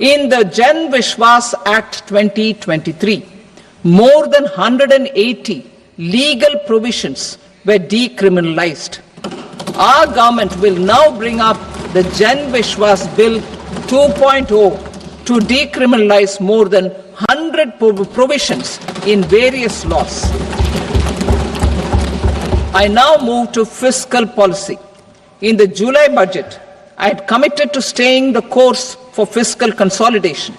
In the Jan Vishwas Act 2023, more than 180 legal provisions were decriminalized. Our government will now bring up the Jan Vishwas Bill 2.0 to decriminalize more than 100 provisions in various laws. I now move to fiscal policy. In the July budget, I had committed to staying the course for fiscal consolidation.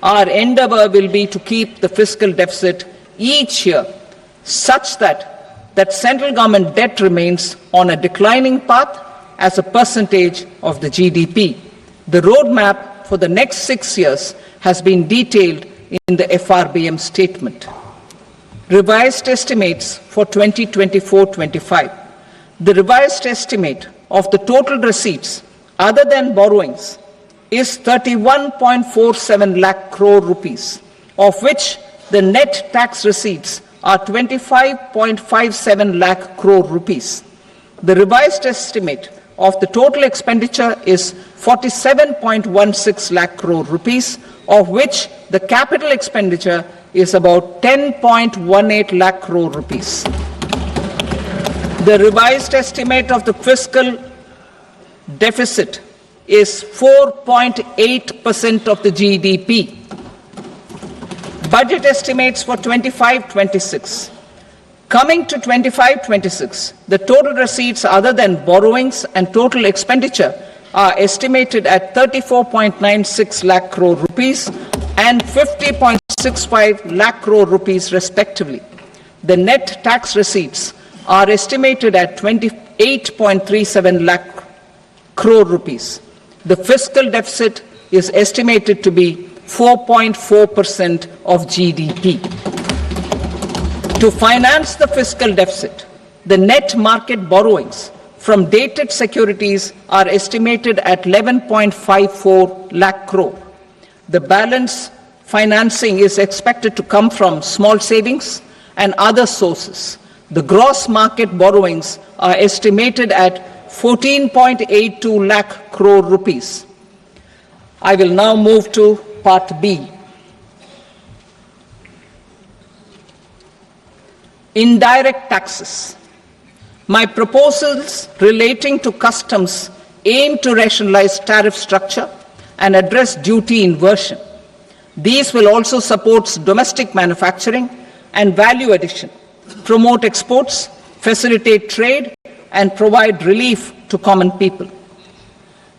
Our endeavor will be to keep the fiscal deficit each year such that central government debt remains on a declining path as a percentage of the GDP. The roadmap for the next 6 years has been detailed in the FRBM statement. Revised estimates for 2024-25. The revised estimate of the total receipts other than borrowings is 31.47 lakh crore rupees, of which the net tax receipts are 25.57 lakh crore rupees. The revised estimate of the total expenditure is 47.16 lakh crore rupees, of which the capital expenditure is about 10.18 lakh crore rupees. The revised estimate of the fiscal deficit is 4.8% of the GDP. Budget estimates for 25-26. Coming to 25-26, the total receipts other than borrowings and total expenditure are estimated at 34.96 lakh crore rupees and 50.65 lakh crore rupees respectively. The net tax receipts are estimated at 28.37 lakh crore rupees. The fiscal deficit is estimated to be 4.4% of GDP. To finance the fiscal deficit, the net market borrowings from dated securities are estimated at 11.54 lakh crore. The balance financing is expected to come from small savings and other sources. The gross market borrowings are estimated at 14.82 lakh crore rupees. I will now move to Part B. Indirect taxes. My proposals relating to customs aim to rationalize tariff structure and address duty inversion. These will also support domestic manufacturing and value addition, promote exports, facilitate trade, and provide relief to common people.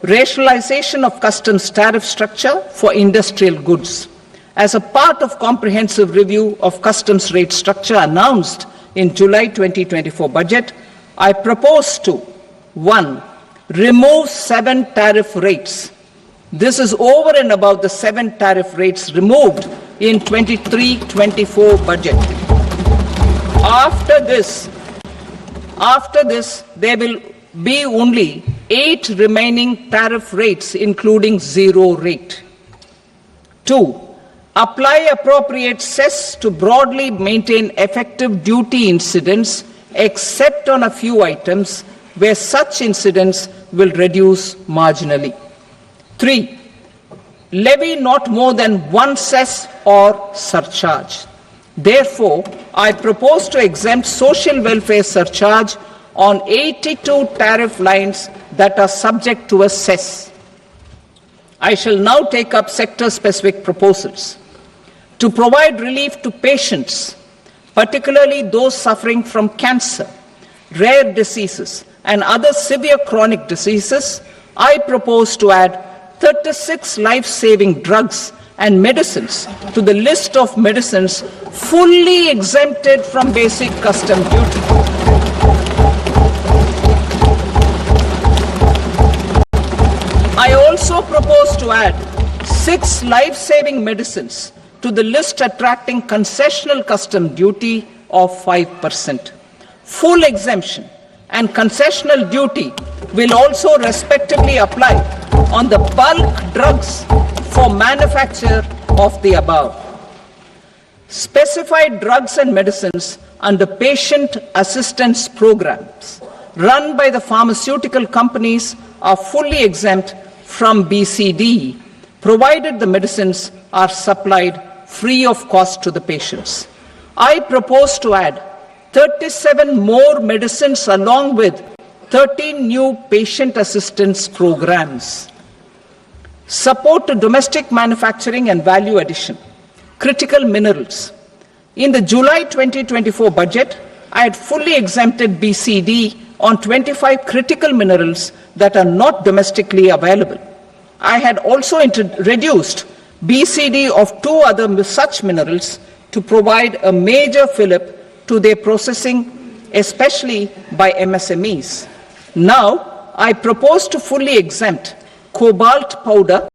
Rationalization of customs tariff structure for industrial goods. As a part of comprehensive review of customs rate structure announced in July 2024 budget, I propose to 1. Remove 7 tariff rates. This is over and above the 7 tariff rates removed in 23-24 budget. After this, there will be only 8 remaining tariff rates, including 0 rate. 2. Apply appropriate cess to broadly maintain effective duty incidence, except on a few items where such incidence will reduce marginally. 3. Levy not more than 1 cess or surcharge. Therefore, I propose to exempt social welfare surcharge on 82 tariff lines that are subject to a cess. I shall now take up sector-specific proposals. To provide relief to patients, particularly those suffering from cancer, rare diseases, and other severe chronic diseases, I propose to add 36 life-saving drugs and medicines to the list of medicines fully exempted from basic custom duty. I also propose to add 6 life-saving medicines to the list attracting concessional custom duty of 5%. Full exemption and concessional duty will also respectively apply on the bulk drugs for manufacture of the above. Specified drugs and medicines under patient assistance programs run by the pharmaceutical companies are fully exempt from BCD provided the medicines are supplied free of cost to the patients. I propose to add 37 more medicines along with 13 new patient assistance programs. Support to domestic manufacturing and value addition. Critical minerals. In the July 2024 budget, I had fully exempted BCD on 25 critical minerals that are not domestically available. I had also reduced BCD of 2 other such minerals to provide a major fillip to their processing, especially by MSMEs. Now, I propose to fully exempt cobalt powder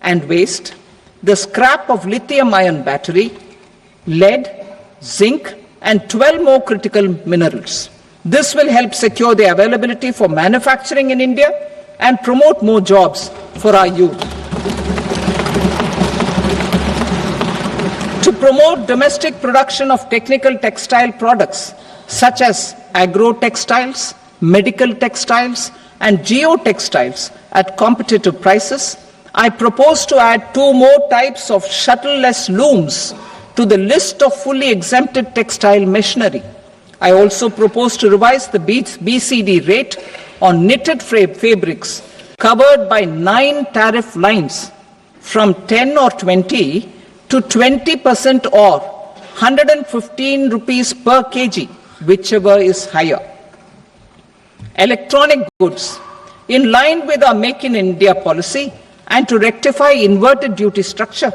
and waste, the scrap of lithium-ion battery, lead, zinc, and 12 more critical minerals. This will help secure the availability for manufacturing in India and promote more jobs for our youth. To promote domestic production of technical textile products such as agro-textiles, medical textiles, and geotextiles at competitive prices, I propose to add 2 more types of shuttle-less looms to the list of fully exempted textile machinery. I also propose to revise the BCD rate on knitted fabrics covered by 9 tariff lines from 10 or 20 to 20% or 115 rupees per kg, whichever is higher. Electronic goods. In line with our Make in India policy and to rectify inverted duty structure,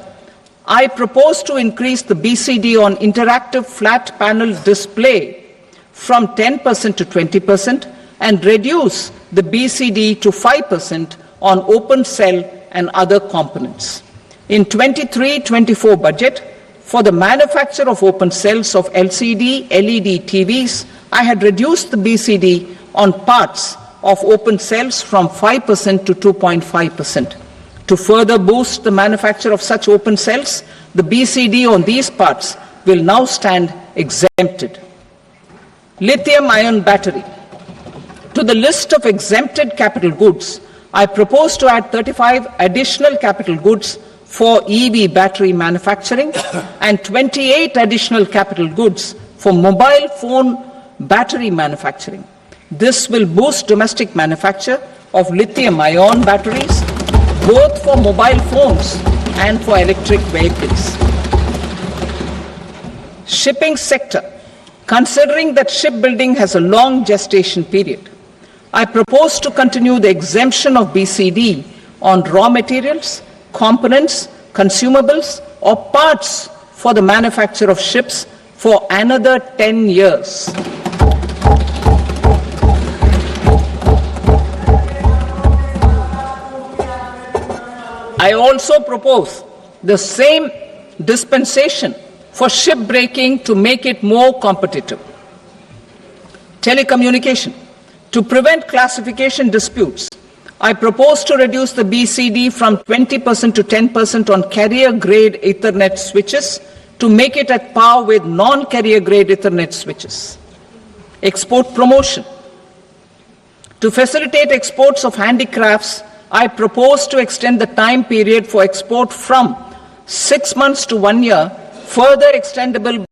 I propose to increase the BCD on interactive flat panel display from 10% to 20% and reduce the BCD to 5% on open cell and other components. In 23-24 budget, for the manufacture of open cells of LCD, LED TVs, I had reduced the BCD on parts of open cells from 5% to 2.5%. To further boost the manufacture of such open cells, the BCD on these parts will now stand exempted. Lithium-ion battery. To the list of exempted capital goods, I propose to add 35 additional capital goods for EV battery manufacturing and 28 additional capital goods for mobile phone battery manufacturing. This will boost domestic manufacture of lithium-ion batteries, both for mobile phones and for electric vehicles. Shipping sector. Considering that shipbuilding has a long gestation period, I propose to continue the exemption of BCD on raw materials, components, consumables, or parts for the manufacture of ships for another 10 years. I also propose the same dispensation for shipbreaking to make it more competitive. Telecommunication. To prevent classification disputes, I propose to reduce the BCD from 20% to 10% on carrier-grade Ethernet switches to make it at par with non-carrier-grade Ethernet switches. Export promotion. To facilitate exports of handicrafts, I propose to extend the time period for export from 6 months to 1 year, further extendable